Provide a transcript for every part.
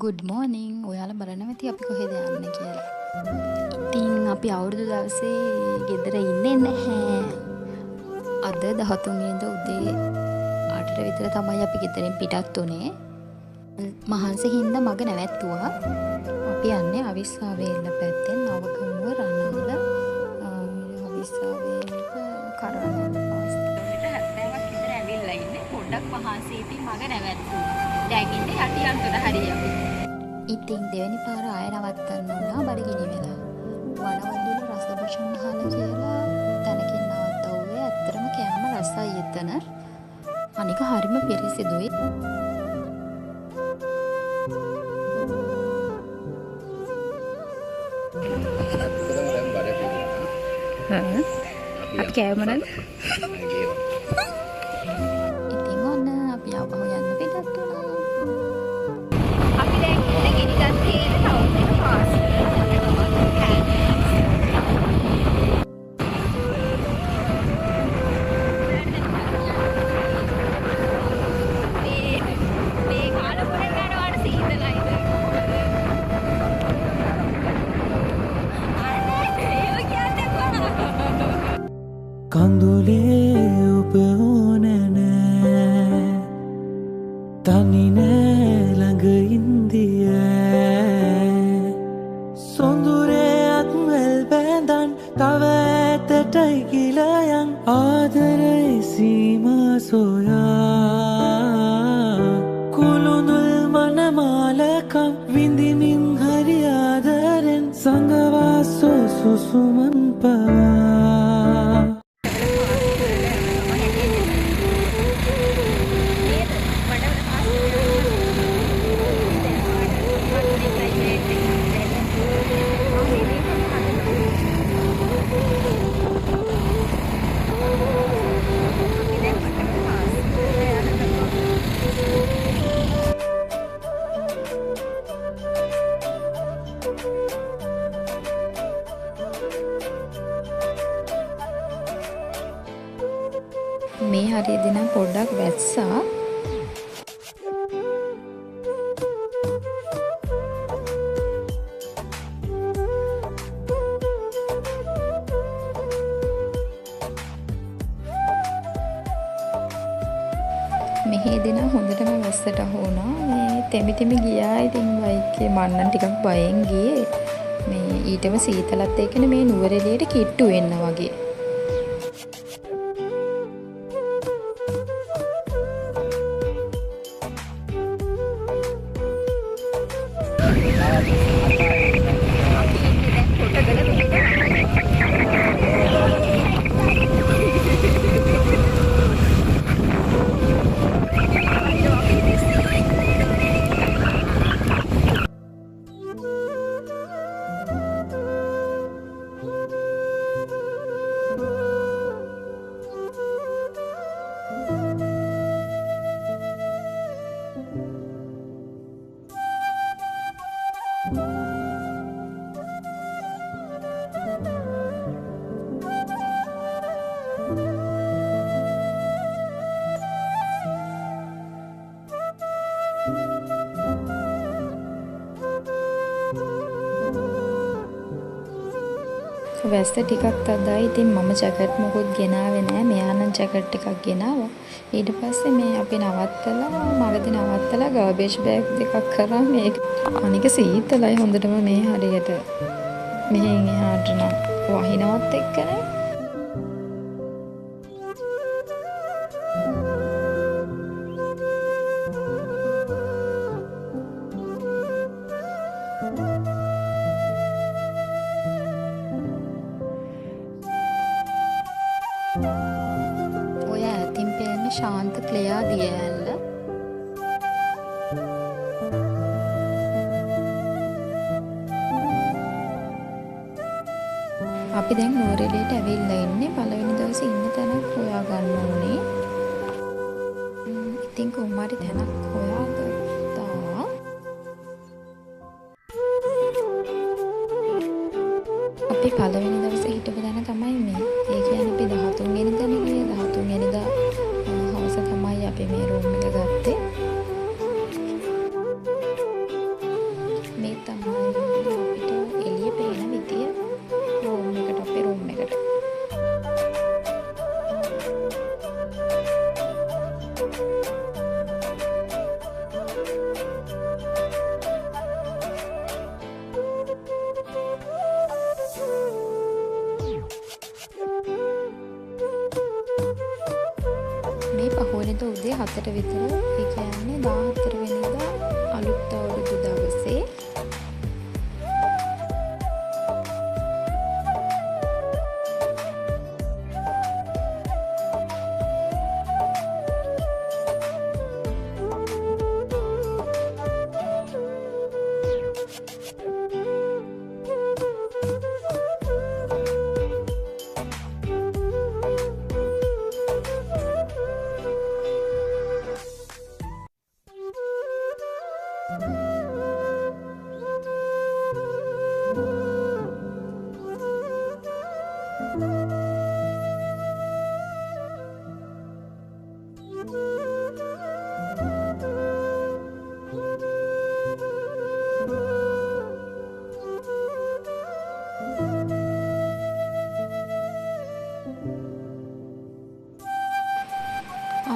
Good මෝනිං. ඔයාලා බලනවා ඇති අපි කොහෙද යන්නේ කියලා. ඉතින් අපි අවුරුදු දවසේ ගෙදර ඉන්නේ නැහැ. අද 13 වෙනිදා උදේ 8ට විතර තමයි අපි ගෙදරින් පිටත් වුණේ. මහන්සි හින්දා මග නැවැත්තුවා. අපි යන්නේ අවිස්සාවේල්ල පැත්තෙන් නවගමුව රණවල අවිස්සාවේල්ල කරවනවල පාස් කිලෝමීටර් 70ක් විතර ඇවිල්ලා ඉන්නේ. පොඩ්ඩක් මහන්සි ඉතින් මග නැවැත්තුවා. දැන් ඉන්නේ යටියන්තොට හරිය අපි. ඉතින් දෙවෙනි පාර ආය නවත්තන්න වුණා බඩගිනි වෙලා. වනවන්දුල රසභූෂණ හාල කියලා තැනකින් නවත්තවුවේ. ඇත්තටම කෑම රසයි එතන. අනික හරිම පිරිසිදුයි. අපි කෑම නේද? ඉතින් ඔන්න අපි ආපහු යන්න පිටත් වුණා. අපි දැන් ඉන්නේ ගිනිගත් තියෙන ටවුන් එක පාස් මේ කාලපුරේ යනවාට සීතලයි. කඳුලේ ඔබ ඕනෑ තනි නෑ ළඟ ඉන්දිය සොඳුරේ අත්වැල් බැඳන් තව ඇතටයි ගිලයන් ආදරයි සීමා සොයා කුළුඳුල් මනමාලකම් විඳිමින් හරි ආදරෙන් සඟවාසෝ සුසුමන් පවා මේ හරියදී නම් පොඩ්ඩක් වැස්සා. මෙහෙදී නම් හොඳටම වැස්සට හොුණා. මේ තෙමි ගියා. ඉතින් බයික් එකේ මන්නම් ටිකක් බයෙන් ගියේ. මේ ඊටම සීතලත් එක්කනේ මේ නුවරඑළියට කිට්ටු වෙන්න වගේ. වැස්ස ටිකක් තදයි. ඉතින් මම ජැකට් මොකුත් ගෙනාවේ නෑ. මෙයා නම් ජැකට් එකක් ගෙනාවා. ඊට පස්සේ මේ අපි නවත්තලා මගදී නවත්තලා ගාබේජ් බෑග් දෙකක් කරා. මේක අනික සීතලයි හොඳටම මේ හරියට. මෙහෙන් එහාට නම් වහිනවත් එක්කනේ. ඔය ඇතින් පේන්නේ ශාන්ත ක්ලෙයා දියඇල්ල. අපි දැන් නුවරඑළියට ඇවිල්ලා ඉන්නේ. පළවෙනි දවසේ ඉන්න තැනක් හොයාගන්න ඕනේ. ඉතින් කොහොමරි තැනක් හොයාගත්තා. අපි පළවෙනි දවසේ හිටපු තැන තමයි මේ. ඒ කියන්නේ අපි 13 වෙනිදා නෙවෙයි 13 වෙනිදා හවස තමයි අපි මේ රූම් එක ගත්තේ. තමයි අපිට එළිය පේන විදිය රූම් එකට අපේ රූම් එකට. මේ පහුවෙනිදා උදේ 4ට විතර, ඒ කියන්නේ 14 වෙනිදා අලුත් අවුරුදු දවසේ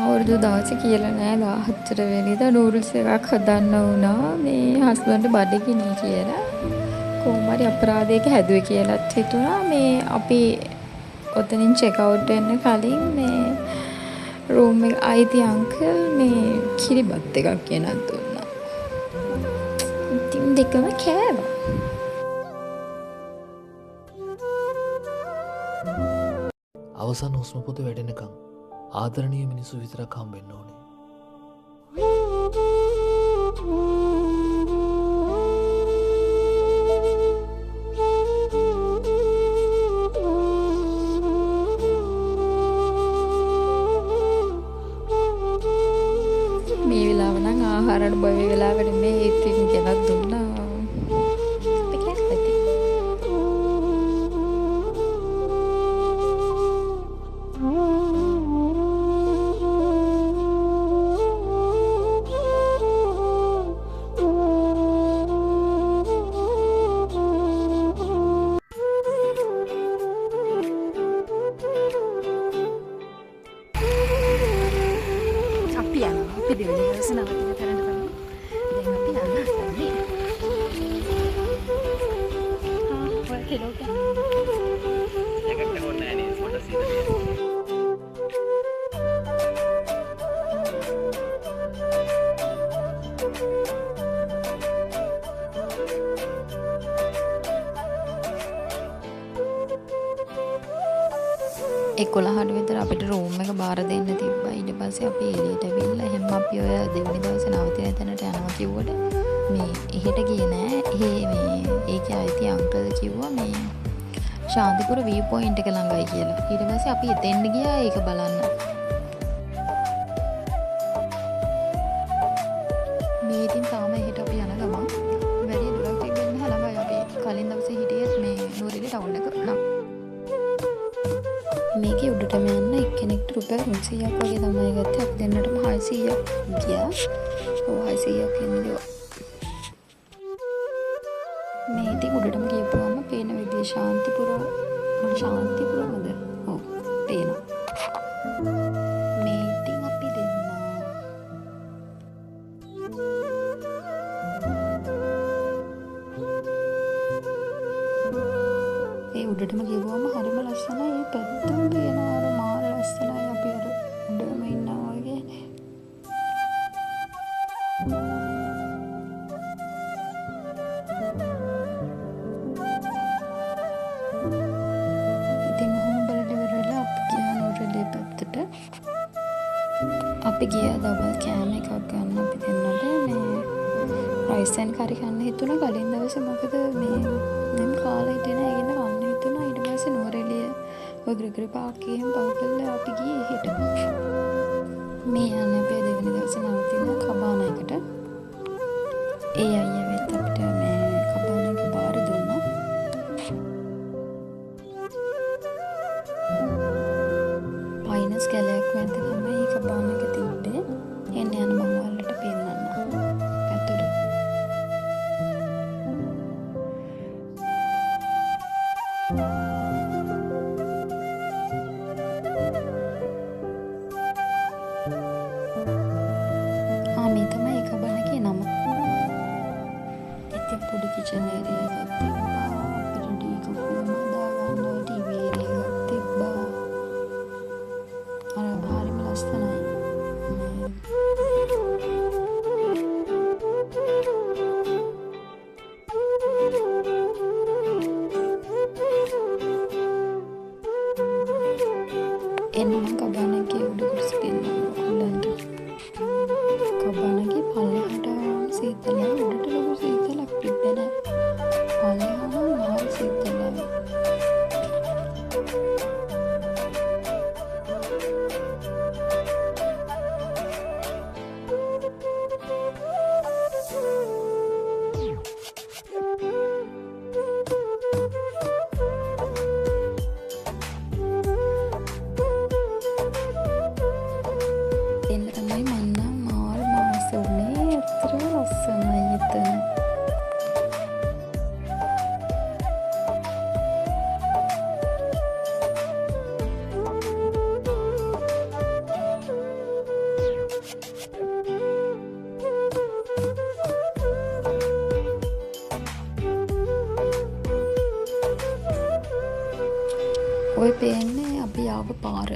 අවුරුදු දවසේ කියලා නෑ 14 වෙනිදා නූඩල්ස් එකක් හදන්න වුණා. මේ හස්බන්ඩ් බඩගිනි කියලා. කොහොම හරි අපරාධයක හැදුවේ කියලාත් හිතුණා. මේ අපි ඔතනින් චෙක් අවුට් වෙන්න කලින් මේ රූම් එක අයිති අංකල් මේ කිරිබත් එකක් ගෙනත් දුන්නා. ඉතින් දෙකම කෑවා. අවසන් හුස්ම පොත වැඩෙනකම් ආදරණීය මිනිස්සු විතරක් හම්බෙන්න ඕනේ. මේ වෙලාව නම් ආහාර අනුභවයේ වෙලාවට මේ ඉතින් ගෙනත් දුන්නා. අපි කැස්පති. අපි දෙවෙනි දවසේ නවතින තැනට තමයි. දැන් අපි යන්න හදන්නේ. ඔය හෙලෝ ඒකට ඕනේ නෑ ෆොටෝ සීන්. එකොළහට විතර අපිට රූම් එක බාර දෙන්න තිබ්බා. ඊට පස්සේ අපි එළියට ඇවිල්ලා එහෙම අපි ඔය දෙවෙනි දවසේ නවතින තැනට යනවා කිව්වට මේ එහෙට ගියේ නෑ. මේ ඒකේ අයිති අංකල් කිව්වා මේ ශාන්තිපුර view point එක ළඟයි කියලා. ඊට පස්සේ අපි එතෙන්ට ගියා ඒක බලන්න. මේ ඉතින් තාම එහෙට අපි යන ගමන් වැඩි දුරක් තිබෙන්නේ නැහැ. ළඟයි අපි කලින් දවසේ හිටියේ මේ නූරිලි ටවුන් එක නම්. මේකේ උඩටම යන්න එක්කෙනෙක්ට රුපියල් 300ක් වගේ තමයි ගත්තේ. අපි දෙන්නටම 600ක් ගියා. ඔව් 600ක් එන්නේ. මේ ඉතින් උඩටම ගියපුවම පේන විදිය ශාන්තිපුරමද? ඔව් පේනවා. මේ ඉතින් අපි දෙන්නා ඒ උඩටම ගියපුවම හරිම ලස්සනයි. ඒ පැත්තම පේනවා අර මාර ලස්සනයි. අපි අර උඩම ඉන්නවා වගේ. ඉතින් ඔහොම බලලා ඉවරලා අපි ගියා නූරිලි පැත්තට. අපි ගියා ඩබල් කෑම එකක් ගන්න අපි දෙන්නට. මේ රයිස් ඇන් කරි කන්න හිතුණා කලින් දවසේ. මොකද මේ දැන් කාලා හිටියේ නෑ. ඒකින්ද කන්න හිතුණා. ඊට පස්සේ නූරිලිය ඔය ග්‍රෙගරි පාක් එකෙන් පව් කරලා අපි ගියේ එහෙට. මේ යන්නේ අපේ දෙවෙනි දවසේ නවතින කබානායකට. ඒ අයියා වෙත් අපිට මේ කබානායක බාර දුන්නා. පයින්ස් කැලයක් මැද තමයි කබානායක තිබ්බේ. එන්න යන මම ඔයාලට පෙන්නන්න. පැතුර. කිචන් ඒරියා එකක් තිබ්බා. අපිට ටී කොෆි හදාගන්න ටීවී ඒරියා එකක් තිබ්බා. අර හරිම ලස්සනයි. එන්නම් කබානගේ උඩ කුරුස පෙන්නන්න ඔයගොල්ලන්ට. කබානගේ පල්ලෙහාට සීතල උඩට ලොකු සීතලක් තිබ්බේ නෑ. පල්ලෙහා නම් මහා සීතලයි. එන්න තමයි මන්නම් මාල් මාස උනේ. ඇත්තටම ලස්සනයි එතන. ඔය පේන්නේ අපි ආව පාර.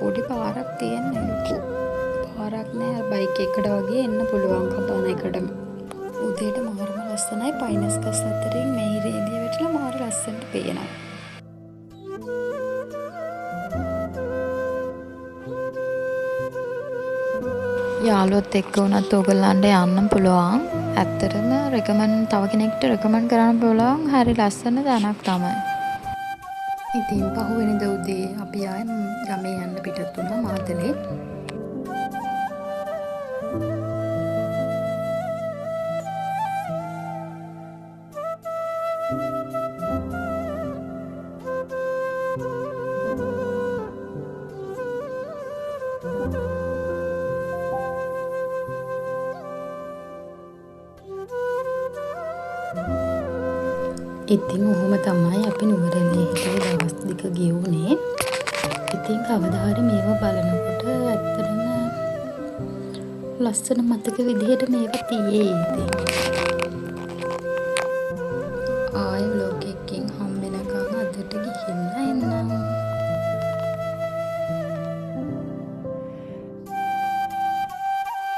පොඩි පාරක් තියෙන්නේ ලොකු. පාරක් නෑ බයික් එකට වගේ එන්න පුළුවන් කබාන එකටම. උදේට මාරම ලස්සනයි. පයිනස් ගස් අතරින් මේ රේලිය වැටලා මාර ලස්සනට පේනවා. යාළුවොත් එක්ක උනත් ඕගොල්ලන්ට යන්න පුළුවන්. ඇත්තටම රෙකමන්ඩ් තව කෙනෙක්ට රෙකමන්ඩ් කරන්න පුළුවන්. හරි ලස්සන තැනක් තමයි. ඉතින් පහුවෙනිද උදේ අපි ආයෙ ගමේ යන්න පිටත් වුණා මාතලේ. ඉතින් ඔහොම තමයි අපි නුවරනේ හිටියේ දවස් දෙක ගෙවුනේ. ඉතින් කවදා හරි මේව බලනකොට ඇත්තටම ලස්සන මතක විදිහට මේක තියෙයි. ඉතින් ආයෙ vlog එක